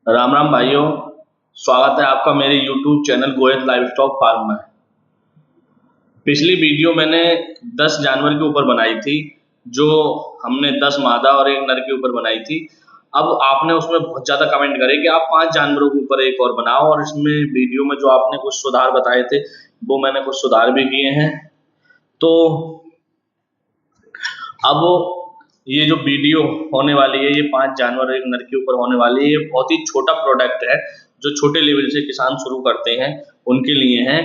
राम राम भाइयों। स्वागत है आपका मेरे YouTube channel Goyat livestock farm में। पिछली वीडियो मैंने 10 जानवर के ऊपर बनाई थी, जो हमने 10 मादा और एक नर के ऊपर बनाई थी। अब आपने उसमें बहुत ज़्यादा कमेंट करे कि आप 5 जानवरों के ऊपर एक और बनाओ, और इसमें वीडियो में जो आपने कुछ सुधार बताए थे वो मैंने कुछ सुधार भी किए हैं। तो अब ये जो वीडियो होने वाली है, ये 5 जानवर एक नर के ऊपर होने वाली है। ये बहुत ही छोटा प्रोडक्ट है, जो छोटे लेवल से किसान शुरू करते हैं उनके लिए है।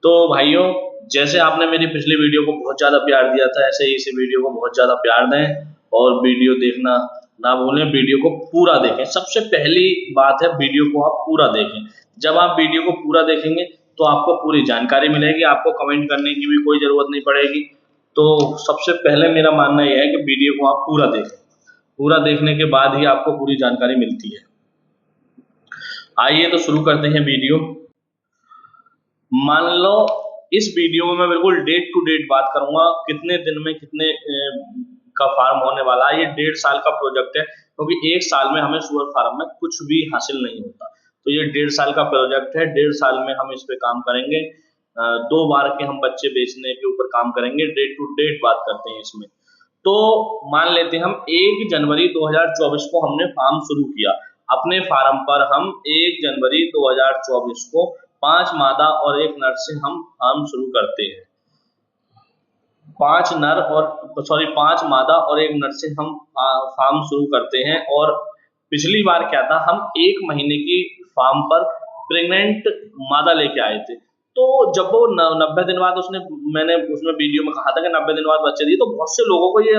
तो भाइयों, जैसे आपने मेरी पिछली वीडियो को बहुत ज़्यादा प्यार दिया था, ऐसे ही इस वीडियो को बहुत ज़्यादा प्यार दें और वीडियो देखना ना भूलें। वीडियो को पूरा देखें। सबसे पहली बात है, वीडियो को आप पूरा देखें। जब आप वीडियो को पूरा देखेंगे तो आपको पूरी जानकारी मिलेगी, आपको कमेंट करने की भी कोई ज़रूरत नहीं पड़ेगी। तो सबसे पहले मेरा मानना यह है कि वीडियो को आप पूरा देखें। पूरा देखने के बाद ही आपको पूरी जानकारी मिलती है। आइए तो शुरू करते हैं वीडियो। मान लो इस वीडियो में मैं बिल्कुल डेट टू डेट बात करूंगा, कितने दिन में कितने का फार्म होने वाला है। ये 1.5 साल का प्रोजेक्ट है, क्योंकि 1 साल में हमें सुअर फार्म में कुछ भी हासिल नहीं होता। तो ये 1.5 साल का प्रोजेक्ट है। 1.5 साल में हम इस पे काम करेंगे। 2 बार के हम बच्चे बेचने के ऊपर काम करेंगे। डेट टू डेट बात करते हैं इसमें। तो मान लेते हैं हम 1 जनवरी 2024 को हमने फार्म शुरू किया। अपने फार्म पर हम 1 जनवरी 2024 को 5 मादा और 1 नर से हम फार्म शुरू करते हैं। 5 मादा और 1 नर से हम फार्म शुरू करते हैं। और पिछली बार क्या था, हम 1 महीने की फार्म पर प्रेग्नेंट मादा लेके आए थे। तो जब वो 90 दिन बाद मैंने उसमें वीडियो में कहा था कि 90 दिन बाद बच्चे दिए, तो बहुत से लोगों को ये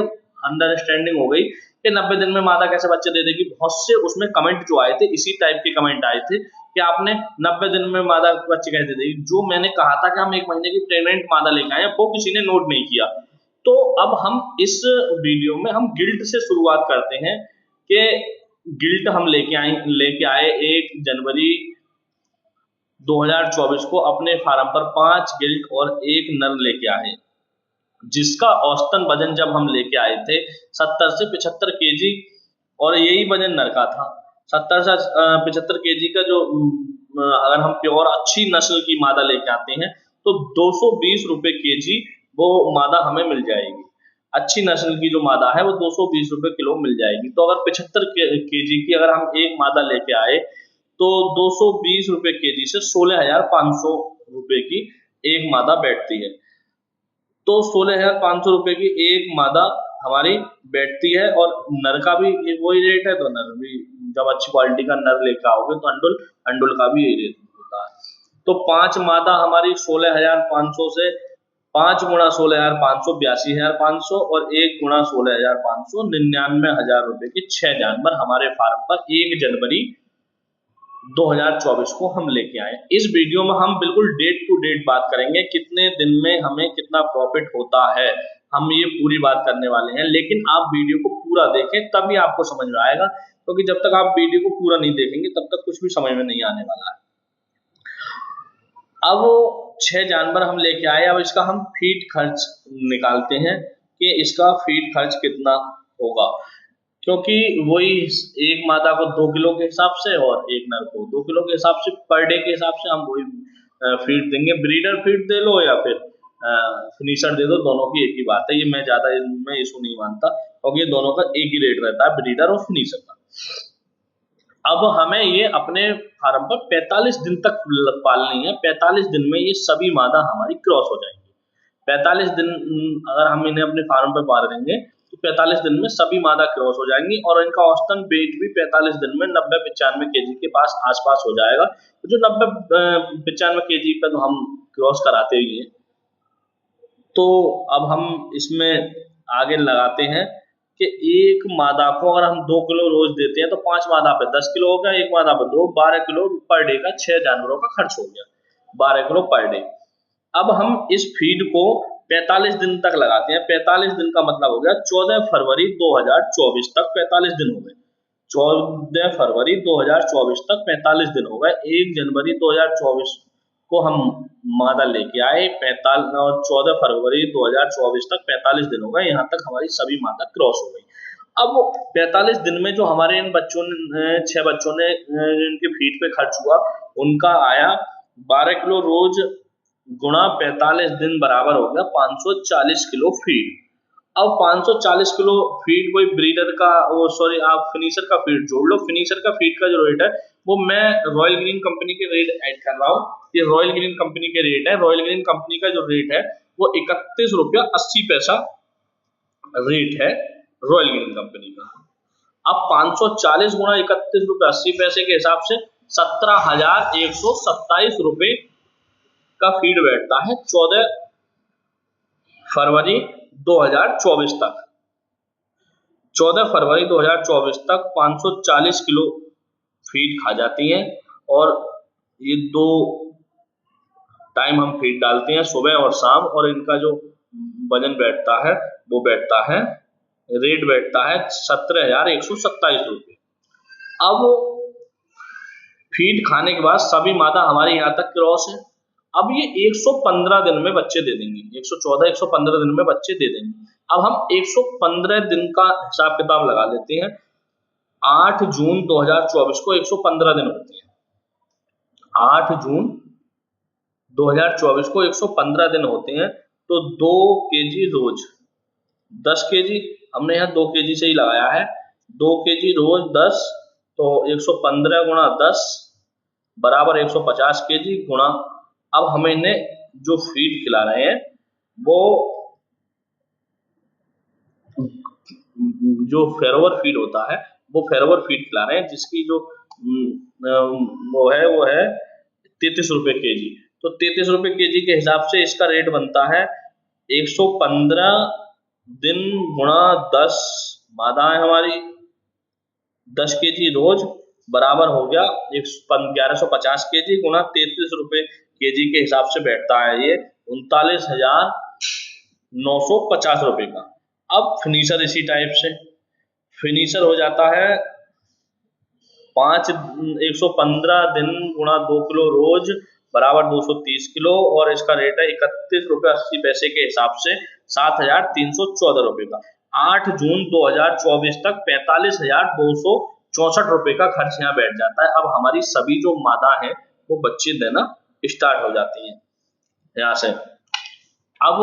अंडरस्टैंडिंग हो गई कि 90 दिन में मादा कैसे बच्चे दे देगी। बहुत से उसमें कमेंट जो आए थे, इसी टाइप के कमेंट आए थे कि आपने 90 दिन में मादा बच्चे कैसे दे देगी। जो मैंने कहा था कि हम 1 महीने की प्रेग्नेंट मादा लेके आए, वो किसी ने नोट नहीं किया। तो अब हम इस वीडियो में हम गिल्ट से शुरुआत करते हैं कि गिल्ट हम लेके आए 1 जनवरी 2024 को अपने फार्म पर 5 गिल्ट और 1 नर लेके आए, जिसका औसतन वजन जब हम लेके आए थे 70 से 75 केजी, और यही वजन नर का था। 70 से 75 केजी का जो अगर हम प्योर अच्छी नस्ल की मादा लेके आते हैं तो 220 रुपए केजी वो मादा हमें मिल जाएगी। अच्छी नस्ल की जो मादा है वो 220 रुपए किलो मिल जाएगी। तो अगर 75 केजी की अगर हम एक मादा लेके आए तो 220 रुपए केजी से 16,500 रुपए की एक मादा बैठती है। तो 16,500 रुपए की एक मादा हमारी बैठती है। और नर का भी वही रेट है, तो नर भी जब अच्छी क्वालिटी का नर लेकर आओगे तो अंडुल अंडुल का भी यही रेट होता है। तो 5 मादा हमारी 16,500 से 5 गुणा 16,500 82,500 और 1 गुणा 16,500 99,000 रुपए के 6 जानवर हमारे फार्म पर 1 जनवरी 2024 को हम लेके आए। इस वीडियो में हम बिल्कुल डेट टू डेट बात करेंगे, कितने दिन में हमें कितना प्रॉफिट होता है, हम ये पूरी बात करने वाले हैं। लेकिन आप वीडियो को पूरा देखें, तभी आपको समझ में आएगा, क्योंकि जब तक आप वीडियो को पूरा नहीं देखेंगे तब तक कुछ भी समझ में नहीं आने वाला है। अब 6 जानवर हम लेके आए। अब इसका हम फीड खर्च निकालते हैं कि इसका फीड खर्च कितना होगा, क्योंकि वही एक मादा को 2 किलो के हिसाब से और एक नर को 2 किलो के हिसाब से पर डे के हिसाब से हम वही फीड देंगे। ब्रीडर फीड दे लो या फिर फिनिशर दे दो, दोनों की एक ही बात है। ये मैं ज्यादा इनमें इशू नहीं मानता, क्योंकि ये दोनों का एक ही रेट रहता है, ब्रीडर और फिनिशर का। अब हमें ये अपने फार्म पर 45 दिन तक पालनी है। 45 दिन में ये सभी मादा हमारी क्रॉस हो जाएंगी। 45 दिन अगर हम इन्हें अपने फार्म पर पाल देंगे तो 45 दिन में सभी मादा क्रॉस हो जाएंगी, और इनका औसतन वेट भी 45 दिन में 90-95 केजी के पास आसपास हो जाएगा। तो जो 90-95 केजी पे तो हम क्रॉस कराते ही हैं। तो अब हम इसमें आगे लगाते हैं कि एक मादा को अगर हम 2 किलो रोज देते हैं तो 5 मादा पे 10 किलो हो गया, एक मादा पे 2, 12 किलो पर डे का 6 जानवरों का खर्च हो गया, 12 किलो पर डे। अब हम इस फीड को 45 दिन तक लगाते हैं। 45 दिन का मतलब हो गया 14 फरवरी 2024 तक 45 दिन हो गए। 14 फरवरी 2024 तक 45 दिन हो गए। 1 जनवरी 2024 को हम मादा लेके आए 45 और 14 फरवरी 2024 तक 45 दिन हो गए। यहाँ तक हमारी सभी मादा क्रॉस हो गई। अब 45 दिन में जो हमारे इन बच्चों ने 6 बच्चों ने इनके फीड पे खर्च हुआ, उनका आया 12 किलो रोज गुणा 45 दिन बराबर हो गया 540 किलो फीड। अब 540 किलो फीड कोई ब्रीडर का, वो सॉरी आप फिनिशर का फीड जोड़ लो। फिनिशर का फीड का जो रेट है वो मैं रॉयल ग्रीन कंपनी के रेट ऐड कर रहा हूँ। ये रॉयल ग्रीन कंपनी के रेट है। रॉयल ग्रीन कंपनी का जो रेट है वो 31 रुपया 80 पैसा रेट है रॉयल ग्रीन कंपनी का। अब 540 गुणा 31 रुपये 80 पैसे के हिसाब से 17,127 रुपये का फीड बैठता है 14 फरवरी 2024 तक। 14 फरवरी 2024 तक 540 किलो फीड खा जाती हैं। और ये 2 टाइम हम फीड डालते हैं, सुबह और शाम, और इनका जो वजन बैठता है वो बैठता है, रेट बैठता है 17,127 रुपये। अब फीड खाने के बाद सभी मादा हमारे यहाँ तक क्रॉस है। अब ये 115 दिन में बच्चे दे देंगे, 114 115 दिन में बच्चे दे देंगे। अब हम 115 दिन का हिसाब किताब लगा लेते हैं। 8 जून 2024 को 115 दिन होते हैं। 8 जून 2024 को 115 दिन होते हैं, तो 2 केजी रोज 10 केजी, हमने यहाँ 2 केजी से ही लगाया है। 2 केजी रोज 10, तो 115 गुणा 10 बराबर 150 केजी गुणा, अब हमें इन्हें जो फीड खिला रहे हैं वो जो फेरोवर फीड होता है वो फेरोवर फीड खिला रहे हैं, जिसकी जो वो है 33 रुपये केजी। तो 33 रुपये केजी के हिसाब से इसका रेट बनता है 115 दिन गुणा 10 मादाएं हमारी 10 केजी रोज बराबर हो गया 1150 केजी गुणा 33 रुपये केजी के हिसाब से बैठता है ये 39,950 रुपये का। अब फिनिशर इसी टाइप से फिनिशर हो जाता है 115 दिन गुणा 2 किलो रोज बराबर 230 किलो, और इसका रेट है 31 रुपये 80 पैसे के हिसाब से 7,314 रुपये का। 8 जून 2024 तक 45,264 रुपये का खर्च यहाँ बैठ जाता है। अब हमारी सभी जो मादा है वो बच्चे देना स्टार्ट हो जाती हैं यहाँ से। अब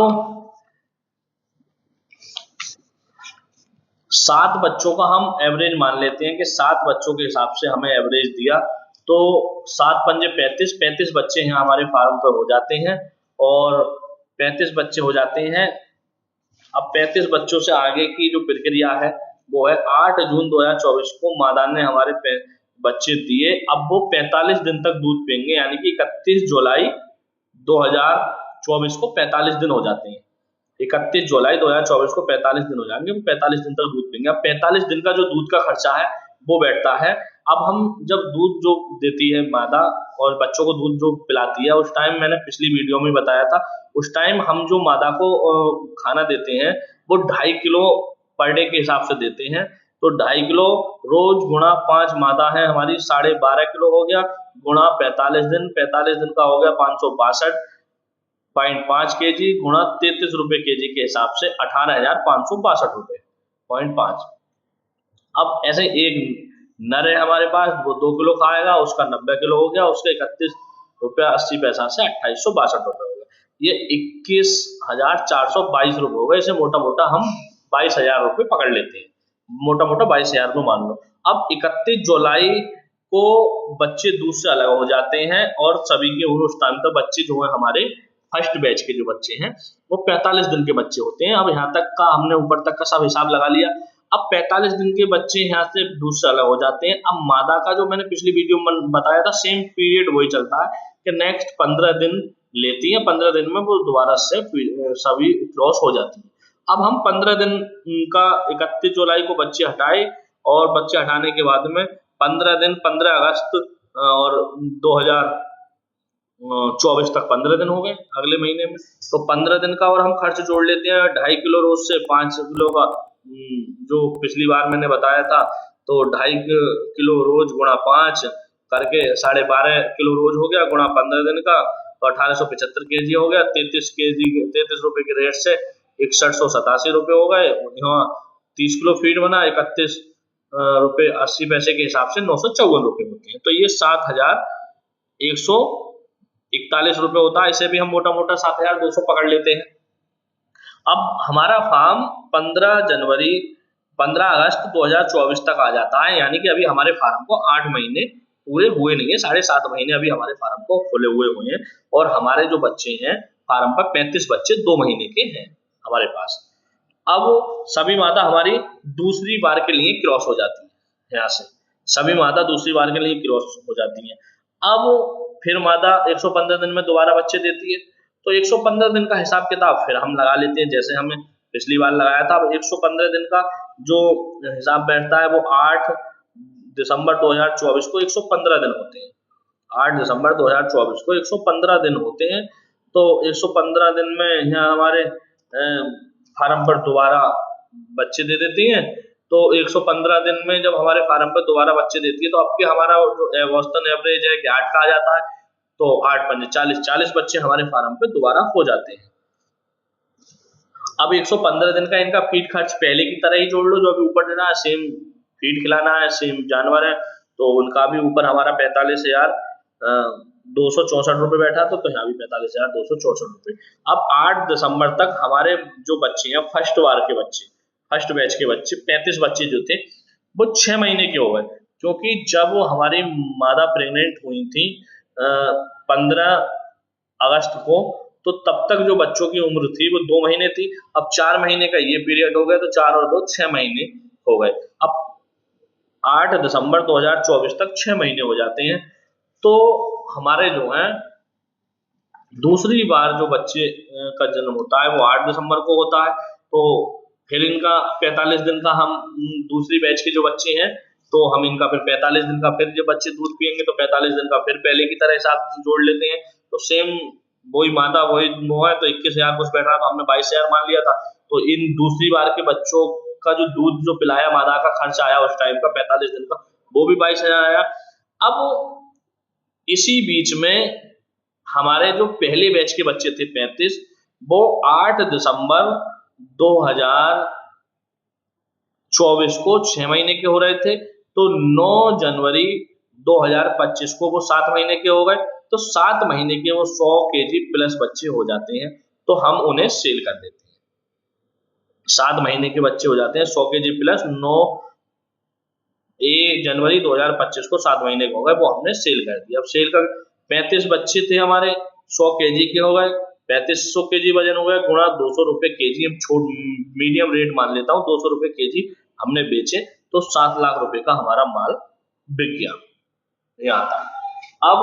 7 बच्चों का हम एवरेज मान लेते हैं कि 7 बच्चों के हिसाब से हमें एवरेज दिया, तो 7 पंजे 35 बच्चे हैं हमारे फार्म पर हो जाते हैं, और 35 बच्चे हो जाते हैं। अब 35 बच्चों से आगे की जो प्रक्रिया है वो है 8 जून 2024 को मादा ने हमारे बच्चे दिए। अब वो 45 दिन तक दूध पिएंगे, यानी कि 31 जुलाई 2024 को 45 दिन हो जाते हैं। 31 जुलाई 2024 को 45 दिन हो जाएंगे, वो 45 दिन तक दूध पिएंगे। अब 45 दिन का जो दूध का खर्चा है वो बैठता है। अब हम जब दूध जो देती है मादा और बच्चों को दूध जो पिलाती है, उस टाइम मैंने पिछली वीडियो में बताया था, उस टाइम हम जो मादा को खाना देते हैं वो 2.5 किलो पर डे के हिसाब से देते हैं। तो 2.5 किलो रोज गुणा 5 मादा है हमारी 12.5 किलो हो गया, गुणा 45 दिन का हो गया 562.5 केजी गुणा 33 रुपये केजी के हिसाब से 18,562 रुपये 0.5। अब ऐसे एक नर है हमारे पास, वो 2 किलो खाएगा, उसका 90 किलो हो गया, उसके 31 रुपया 80 पैसा से 2862 रुपये हो गया। ये 21,422 रुपये हो गए। इसे मोटा मोटा हम 22,000 रुपये पकड़ लेते हैं, मोटा मोटा 22,000 में मान लो। अब 31 जुलाई को बच्चे दूध से अलग हो जाते हैं, और सभी के उस टाइम तक बच्चे जो है हमारे फर्स्ट बैच के जो बच्चे हैं वो 45 दिन के बच्चे होते हैं। अब यहाँ तक का हमने ऊपर तक का सब हिसाब लगा लिया। अब 45 दिन के बच्चे यहाँ से दूध से अलग हो जाते हैं। अब मादा का जो मैंने पिछली वीडियो में बताया था सेम पीरियड वही चलता है कि नेक्स्ट 15 दिन लेती है, 15 दिन में वो दोबारा से सभी क्रॉस हो जाती है। अब हम 15 दिन का 31 जुलाई को बच्चे हटाए, और बच्चे हटाने के बाद में 15 दिन 15 अगस्त और 2024 तक 15 दिन हो गए अगले महीने में। तो 15 दिन का और हम खर्च जोड़ लेते हैं 2.5 किलो रोज से 5 किलो का, जो पिछली बार मैंने बताया था, तो 2.5 किलो रोज गुणा 5 करके 12.5 किलो रोज हो गया गुणा 15 दिन का, तो 1875 केजी हो गया। 33 रुपए के रेट से 6187 रुपये हो गए। यहाँ 30 किलो फीड बना 31 रुपये 80 पैसे के हिसाब से 954 रुपये होते हैं। तो ये 7,141 रुपये होता है। इसे भी हम मोटा मोटा 7,200 पकड़ लेते हैं। अब हमारा फार्म 15 अगस्त 2024 तक आ जाता है, यानी कि अभी हमारे फार्म को 8 महीने पूरे हुए नहीं है, 7.5 महीने अभी हमारे फार्म को खुले हुए हैं। और हमारे जो बच्चे हैं फार्म पर 35 बच्चे 2 महीने के हैं हमारे पास। अब सभी मादा हमारी दूसरी बार के लिए क्रॉस हो जाती है, यहाँ से सभी मादा दूसरी बार के लिए क्रॉस हो जाती हैं। अब फिर मादा 115 दिन में दोबारा बच्चे देती है, तो 115 दिन का हिसाब किताब फिर हम लगा लेते हैं जैसे हमने पिछली बार लगाया था। अब 115 दिन का जो हिसाब बैठता है वो 8 दिसंबर 2024 को 115 दिन होते हैं। 8 दिसंबर 2024 को 115 दिन होते हैं। तो 115 दिन में यहाँ हमारे फार्म पर दोबारा बच्चे दे देती हैं। तो 115 दिन में जब हमारे फार्म पर दोबारा बच्चे देती है तो अब हमारा जो औसतन एवरेज है कि 8 का आ जाता है। तो 8 पंजे 40 बच्चे हमारे फार्म पे दोबारा हो जाते हैं। अब 115 दिन का इनका फीड खर्च पहले की तरह ही जोड़ लो, जो अभी ऊपर देना है, सेम फीड खिलाना है, सेम जानवर है, तो उनका भी ऊपर हमारा 45,264 रुपये बैठा था, तो यहाँ भी 45,264 रुपये। अब 8 दिसंबर तक हमारे जो बच्चे हैं फर्स्ट बैच के बच्चे 35 बच्चे जो थे वो 6 महीने के हो गए, क्योंकि जब हमारी मादा प्रेग्नेंट हुई थी 15 अगस्त को, तो तब तक जो बच्चों की उम्र थी वो 2 महीने थी। अब 4 महीने का ये पीरियड हो गया, तो 4 और 2 6 महीने हो गए। अब 8 दिसंबर 2024 तक 6 महीने हो जाते हैं। तो हमारे जो हैं दूसरी बार जो बच्चे का जन्म होता है वो 8 दिसंबर को होता है। तो फिर इनका 45 दिन का हम दूसरी बैच के जो बच्चे हैं तो हम इनका फिर 45 दिन का फिर जो बच्चे दूध पियेंगे तो 45 दिन का फिर पहले की तरह हिसाब जोड़ लेते हैं। तो सेम वही मादा वही वो है, तो 21,000 कुछ बैठ रहा था, हमने 22,000 मान लिया था। तो इन दूसरी बार के बच्चों का जो दूध जो पिलाया मादा का खर्च आया उस टाइम का 45 दिन का, वो भी 22,000 आया। अब इसी बीच में हमारे जो पहले बैच के बच्चे थे 35, वो 8 दिसंबर 2024 को 6 महीने के हो रहे थे। तो 9 जनवरी 2025 को वो 7 महीने के हो गए। तो 7 महीने के वो 100 केजी प्लस बच्चे हो जाते हैं, तो हम उन्हें सेल कर देते हैं। 7 महीने के बच्चे हो जाते हैं 100 केजी प्लस, 9 जनवरी 2025 को 7 महीने के हो गए, वो हमने सेल कर दिया। अब सेल कर 35 बच्चे थे हमारे 100 केजी के हो गए, 3500 केजी वजन हो गया गुणा 200 रुपए केजी, हम मीडियम रेट मान लेता हूँ, 200 रुपए केजी हमने बेचे, तो 7 लाख रुपए का हमारा माल बिक गया। यहाँ था अब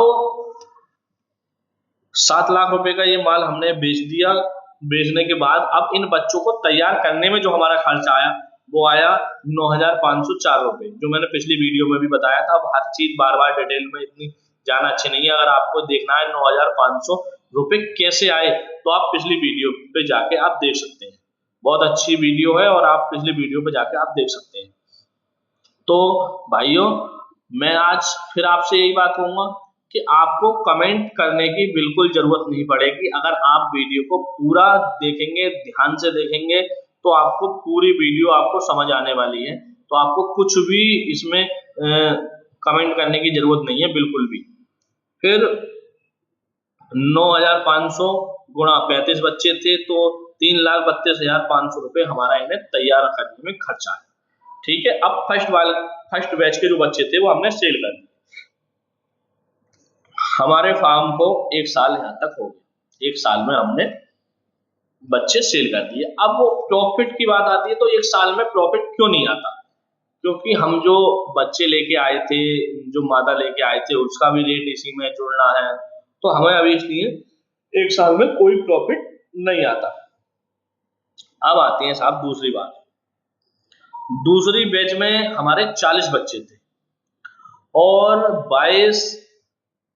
7 लाख रुपए का ये माल हमने बेच दिया। बेचने के बाद अब इन बच्चों को तैयार करने में जो हमारा खर्च आया वो आया 9,504 रुपए, जो मैंने पिछली वीडियो में भी बताया था। अब हर चीज बार बार डिटेल में इतनी जाना अच्छी नहीं है। अगर आपको देखना है 9,500 रुपए कैसे आए, तो आप पिछली वीडियो पे जाके आप देख सकते हैं। बहुत अच्छी वीडियो है और आप पिछली वीडियो पे जाके आप देख सकते हैं। तो भाइयों, मैं आज फिर आपसे यही बात कहूंगा कि आपको कमेंट करने की बिल्कुल जरूरत नहीं पड़ेगी। अगर आप वीडियो को पूरा देखेंगे, ध्यान से देखेंगे, तो आपको पूरी वीडियो आपको समझ आने वाली है। तो आपको कुछ भी इसमें कमेंट करने की जरूरत नहीं है बिल्कुल भी। फिर 9,500 गुणा 35 बच्चे थे, तो 3,32,500 रुपए हमारा इन्हें तैयार करने में खर्चा है। ठीक है। अब फर्स्ट बैच के जो बच्चे थे वो हमने सेल कर दिए। हमारे फार्म को 1 साल यहाँ तक हो गया। 1 साल में हमने बच्चे सेल कर दिए। अब वो प्रॉफिट की बात आती है, तो 1 साल में प्रॉफिट क्यों नहीं आता? क्योंकि हम जो बच्चे लेके आए थे, जो मादा लेके आए थे, उसका भी रेट इसी में जुड़ना है, तो हमें अभी इसलिए 1 साल में कोई प्रॉफिट नहीं आता। अब आते हैं साहब दूसरी बात। दूसरी बैच में हमारे 40 बच्चे थे और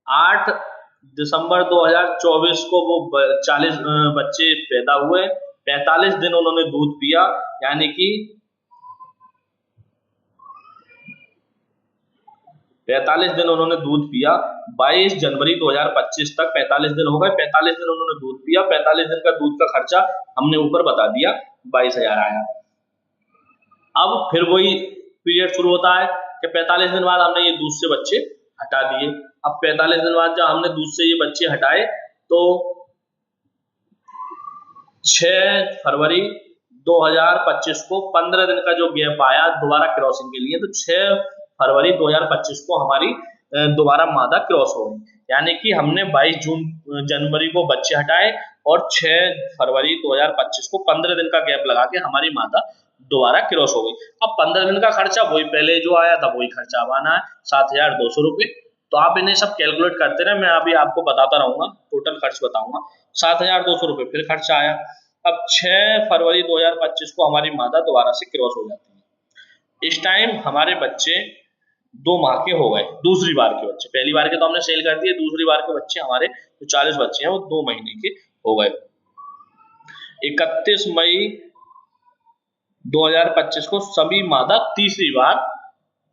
8 दिसंबर 2024 को वो 40 बच्चे पैदा हुए। 45 दिन उन्होंने दूध पिया, यानी कि 45 दिन उन्होंने दूध पिया। 22 जनवरी 2025 तक 45 दिन हो गए। 45 दिन उन्होंने दूध पिया। 45 दिन का दूध का खर्चा हमने ऊपर बता दिया, 22,000 आया। अब फिर वही पीरियड शुरू होता है कि 45 दिन बाद हमने ये दूध से बच्चे हटा दिए। अब 45 दिन बाद जब हमने दूध से ये बच्चे हटाए तो 6 फरवरी 2025 को 15 दिन का जो गैप आया दोबारा क्रॉसिंग के लिए, तो 6 फरवरी 2025 को हमारी दोबारा मादा क्रॉस हो गई। यानी कि हमने 22 जनवरी को बच्चे हटाए और 6 फरवरी 2025 को 15 दिन का गैप लगा के हमारी मादा दोबारा क्रॉस हो गई। अब 15 दिन का खर्चा वही पहले जो आया था वही खर्चा अब आना है 7,200 रुपये। तो आप इन्हें सब कैलकुलेट करते रहे, मैं अभी आपको बताता रहूंगा, टोटल खर्च बताऊंगा। 7,200 रुपये फिर खर्चा आया। अब 6 फरवरी 2025 को हमारी मादा दोबारा से क्रॉस हो जाती है। इस टाइम हमारे बच्चे 2 माह के हो गए, दूसरी बार के बच्चे। पहली बार के तो हमने सेल कर दिए, दूसरी बार के बच्चे हमारे जो 40 बच्चे हैं वो 2 महीने के हो गए। 31 मई 2025 को सभी मादा तीसरी बार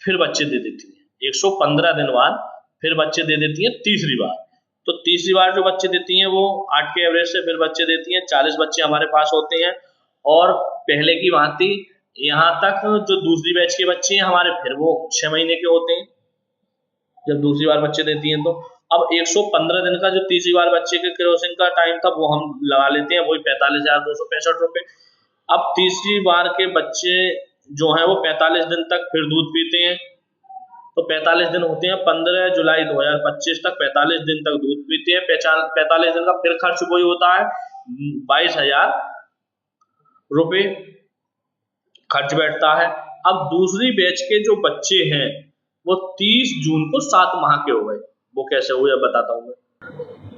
फिर बच्चे दे देती है। 115 दिन बाद फिर बच्चे दे देती है तीसरी बार। तो तीसरी बार जो बच्चे देती हैं वो 8 के एवरेज से फिर बच्चे देती हैं। 40 बच्चे हमारे पास होते हैं और पहले की भांति यहाँ तक जो दूसरी बैच के बच्चे हैं हमारे फिर वो 6 महीने के होते हैं जब दूसरी बार बच्चे देती हैं। तो अब 115 दिन का जो तीसरी बार बच्चे के क्रॉसिंग का टाइम था वो हम लगा लेते हैं, वही 45,265 रुपये। अब तीसरी बार के बच्चे जो हैं वो 45 दिन तक फिर दूध पीते हैं। तो 45 दिन होते हैं, 15 जुलाई 2025 तक 45 दिन तक दूध पीते हैं। 45 दिन का फिर खर्च वही होता है 22,000 रुपये खर्च बैठता है। अब दूसरी बैच के जो बच्चे हैं वो 30 जून को 7 माह के हो गए। वो कैसे हुए अब बताता हूँ मैं।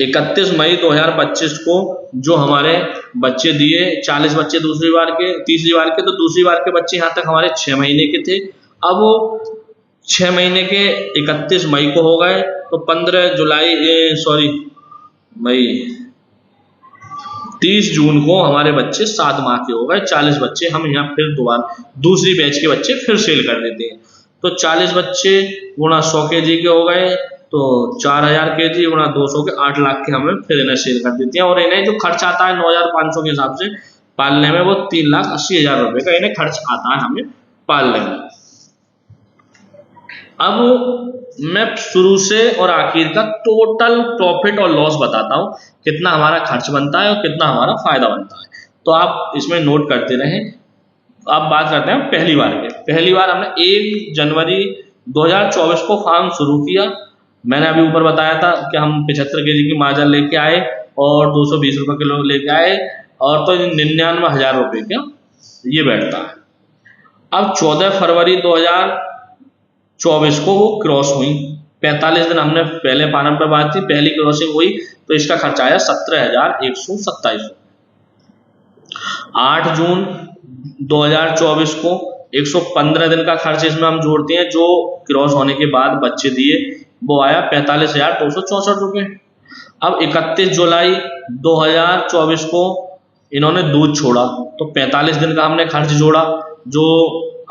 31 मई 2025 को जो हमारे बच्चे दिए 40 बच्चे दूसरी बार के, तीसरी बार के, तो दूसरी बार के बच्चे यहाँ तक हमारे 6 महीने के थे। अब वो 6 महीने के 31 मई को हो गए, तो 30 जून को हमारे बच्चे 7 माह के हो गए। 40 बच्चे हम यहाँ फिर दोबारा दूसरी बैच के बच्चे फिर सेल कर देते हैं। तो 40 बच्चे गुणा 100 kg के हो गए, तो 4,000 kg गुणा 200 के 8 लाख के हमें फिर इन्हें सेल कर देते हैं। और इन्हें जो खर्च आता है 9,500 के हिसाब से पालने में, वो 3,80,000 रुपये का इन्हें खर्च आता है हमें पालने में। अब मैं शुरू से और आखिर का टोटल प्रॉफिट और लॉस बताता हूँ, कितना हमारा खर्च बनता है और कितना हमारा फायदा बनता है। तो आप इसमें नोट करते रहें। अब बात करते हैं पहली बार के। पहली बार हमने 1 जनवरी 2024 को फार्म शुरू किया। मैंने अभी ऊपर बताया था कि हम 75 kg की माजर लेके आए और 220 रुपये किलो लेके आए, और तो 99,000 रुपये का ये बैठता है। अब 14 फरवरी 2024 को वो क्रॉस हुई। 45 दिन हमने पहले फार्म पर बात थी, पहली क्रॉसिंग हुई, तो इसका खर्चा आया 17,127। 8 जून 2024 को 115 दिन का खर्च इसमें हम जोड़ते हैं, जो क्रॉस होने के बाद बच्चे दिए, वो आया 45,264 रुपये। अब 31 जुलाई 2024 को इन्होंने दूध छोड़ा, तो 45 दिन का हमने खर्च जोड़ा, जो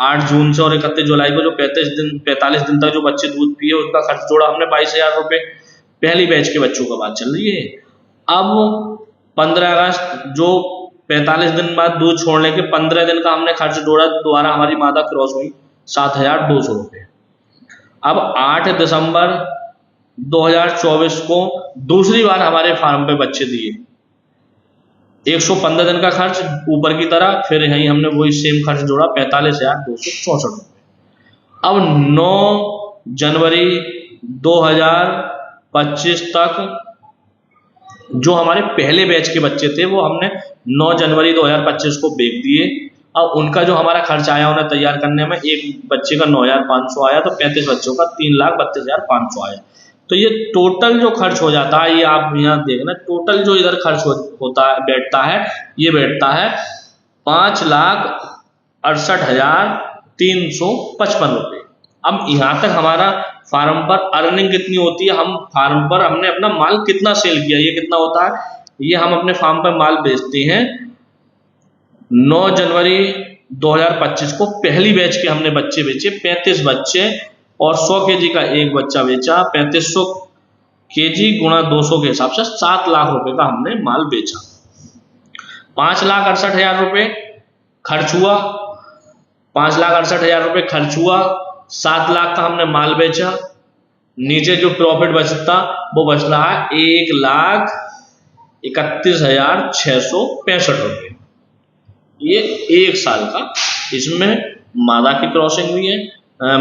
8 जून से और 31 जुलाई को जो 45 दिन तक जो बच्चे दूध पिए उसका खर्च जोड़ा हमने 22,000 रुपये। पहली बैच के बच्चों का बात चल रही है। अब 15 अगस्त जो 45 दिन बाद दूध छोड़ने के 15 दिन का हमने खर्च जोड़ा, दोबारा हमारी मादा क्रॉस हुई 7,200 रुपये। अब 8 दिसंबर 2024 को दूसरी बार हमारे फार्म पे बच्चे दिए, 115 दिन का खर्च ऊपर की तरह, फिर यहीं हमने वही सेम खर्च जोड़ा 45,264 रुपये। अब 9 जनवरी 2025 तक जो हमारे पहले बैच के बच्चे थे वो हमने 9 जनवरी 2025 को बेच दिए। अब उनका जो हमारा खर्च आया उन्हें तैयार करने में, एक बच्चे का 9,500 आया, तो 35 बच्चों का 3,32,500 आया। तो ये टोटल जो खर्च हो जाता है, ये आप यहाँ देखना, टोटल जो इधर खर्च होता है बैठता है, ये बैठता है 5,68,355 रुपये। अब यहाँ तक हमारा फार्म पर अर्निंग कितनी होती है, हम फार्म पर हमने अपना माल कितना सेल किया, ये कितना होता है, ये हम अपने फार्म पर माल बेचते हैं। 9 जनवरी 2025 को पहली बैच के हमने बच्चे बेचे 35 बच्चे, और 100 kg का एक बच्चा बेचा। 3500 kg गुणा 200 के हिसाब से 7 लाख रुपए का हमने माल बेचा। 5,68,000 रुपये खर्च हुआ। 5,68,000 रुपये खर्च हुआ, 7 लाख का हमने माल बेचा, नीचे जो प्रॉफिट बचता वो बच रहा है 1,31,665 रुपये। ये 1 साल का, इसमें मादा की क्रॉसिंग हुई है,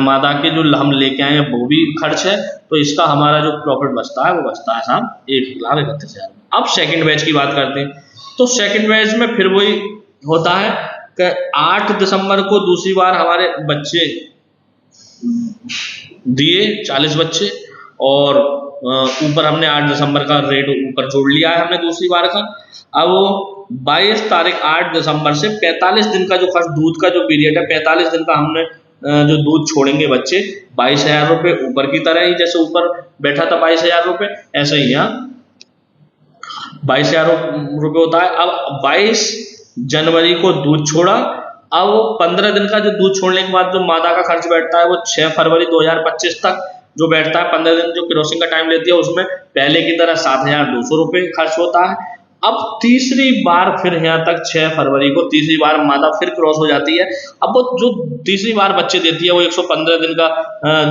मादा के जो हम लेके आए हैं वो भी खर्च है, तो इसका हमारा जो प्रॉफिट बचता है वो बचता है साहब 1,31,000। अब सेकंड बैच की बात करते हैं, तो सेकंड बैच में फिर वही होता है कि 8 दिसंबर को दूसरी बार हमारे बच्चे दिए 40 बच्चे, और ऊपर हमने 8 दिसंबर का रेट ऊपर जोड़ लिया है हमने दूसरी बार का। अब 22 तारीख 8 दिसंबर से 45 दिन का जो खर्च दूध का जो पीरियड है, 45 दिन का हमने जो दूध छोड़ेंगे बच्चे, 22,000 रुपये ऊपर की तरह ही, जैसे ऊपर बैठा था 22,000 रुपये, ऐसे ही यहाँ 22,000 रुपये होता है। अब 22 जनवरी को दूध छोड़ा, अब 15 दिन का जो दूध छोड़ने के बाद जो मादा का खर्च बैठता है वो 6 फरवरी 2025 तक जो बैठता है, 15 दिन जो क्रॉसिंग का टाइम लेती है, उसमें पहले की तरह 7,200 रुपये खर्च होता है। अब तीसरी बार फिर यहाँ तक 6 फरवरी को तीसरी बार मादा फिर क्रॉस हो जाती है। अब वो जो तीसरी बार बच्चे देती है वो 115 दिन का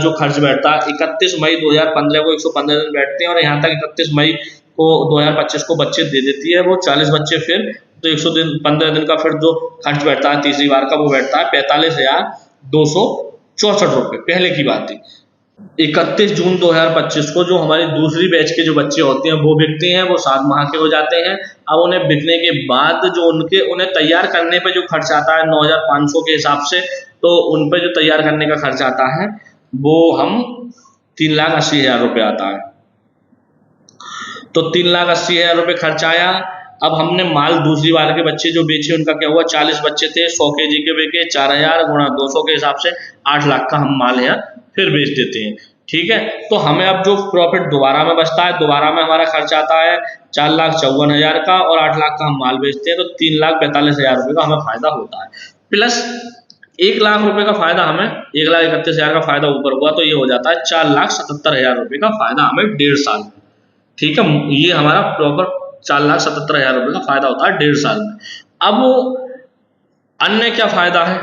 जो खर्च बैठता है, 31 मई 2015 को 115 दिन बैठते हैं, और यहाँ तक 31 मई को 2025 को बच्चे दे देती है वो 40 बच्चे, फिर तो 115 दिन का फिर जो खर्च बैठता है तीसरी बार का वो बैठता है 45,264 रुपये। पहले की बात थी 31 जून 2025 को जो हमारी दूसरी बैच के जो बच्चे होते हैं वो बिकते हैं, वो 7 माह के हो जाते हैं। अब उन्हें बिकने के बाद जो उन्हें तैयार करने पे जो खर्च आता है 9,500 के हिसाब से, तो उन पे जो तैयार करने का खर्च आता है वो हम 3,80,000 रुपये आता है। तो 3,80,000 रुपये खर्च आया। अब हमने माल दूसरी बार के बच्चे जो बेचे उनका क्या हुआ, 40 बच्चे थे, 100 kg के बेचे, 4,000 गुणा 200 के हिसाब से 8 लाख का हम माल यहाँ फिर बेच देते हैं। ठीक है, तो हमें अब जो प्रॉफिट दोबारा में बचता है, दोबारा में हमारा खर्च आता है 4,54,000 का, और 8 लाख का हम माल बेचते हैं, तो 3,45,000 रुपये का हमें फायदा होता है। प्लस 1 लाख रुपए का फायदा हमें, 1,31,000 का फायदा ऊपर हुआ, तो ये हो जाता है 4,77,000 रुपये का फायदा हमें 1.5 साल में। ठीक है, ये हमारा प्रॉपर 4,77,000 रुपये का फायदा होता है 1.5 साल में। अब अन्य क्या फायदा है,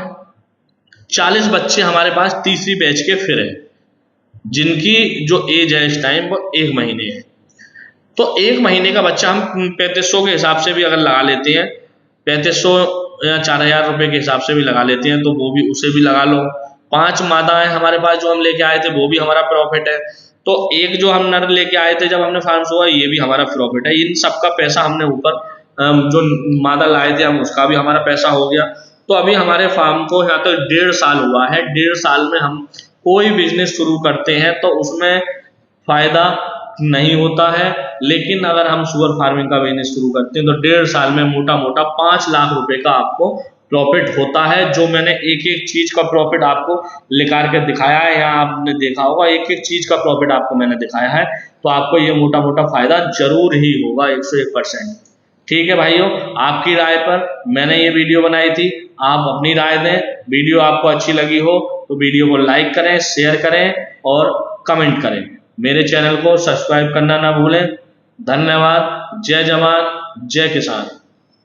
40 बच्चे हमारे पास तीसरी बैच के फिर है, जिनकी जो एज है इस टाइम वो 1 महीने है। तो 1 महीने का बच्चा हम 3,500 के हिसाब से भी अगर लगा लेते हैं, 3,500 या 4,000 रुपये के हिसाब से भी लगा लेते हैं, तो वो भी उसे भी लगा लो। 5 मादा है हमारे पास जो हम लेके आए थे, वो भी हमारा प्रॉफिट है। तो एक जो हम नर लेके आए थे जब हमने फार्म से हुआ, ये भी हमारा प्रॉफिट है। इन सब का पैसा हमने ऊपर जो मादा लाए थे हम, उसका भी हमारा पैसा हो गया। तो अभी हमारे फार्म को यहाँ तो 1.5 साल हुआ है। 1.5 साल में हम कोई बिजनेस शुरू करते हैं तो उसमें फायदा नहीं होता है, लेकिन अगर हम शुगर फार्मिंग का बिजनेस शुरू करते हैं तो 1.5 साल में मोटा मोटा 5 लाख रुपए का आपको प्रॉफिट होता है। जो मैंने एक एक चीज का प्रॉफिट आपको निकाल के दिखाया है, यहाँ आपने देखा होगा एक एक चीज का प्रॉफिट आपको मैंने दिखाया है, तो आपको ये मोटा मोटा फायदा जरूर ही होगा 101%। ठीक है भाइयों, आपकी राय पर मैंने ये वीडियो बनाई थी, आप अपनी राय दें। वीडियो आपको अच्छी लगी हो तो वीडियो को लाइक करें, शेयर करें और कमेंट करें। मेरे चैनल को सब्सक्राइब करना ना भूलें। धन्यवाद। जय जवान जय किसान।